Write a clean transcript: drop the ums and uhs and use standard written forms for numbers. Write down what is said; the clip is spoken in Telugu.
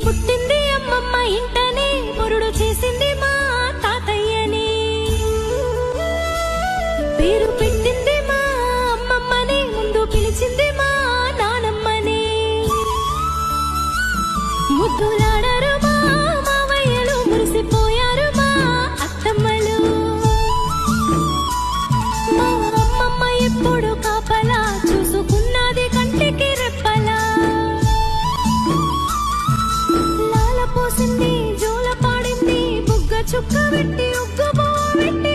పుట్టింది అమ్మమ్మ ఇంటనే మురుడు చేసింది మా తాతయ్యని పేరు పెట్టింది మా అమ్మమ్మని ముందు పిలిచింది మా నానమ్మని ముద్దులాడారు మా మావయ్యలు మురిసిపోయారు మా అత్తమ్మలు మా అమ్మమ్మ ఎప్పుడు కాపలా చూసుకున్నది కంటికి రెప్పలా పోసింది జోల పాడింది బుగ్గ చుక్క పెట్టి ఉగ్గు పెట్టి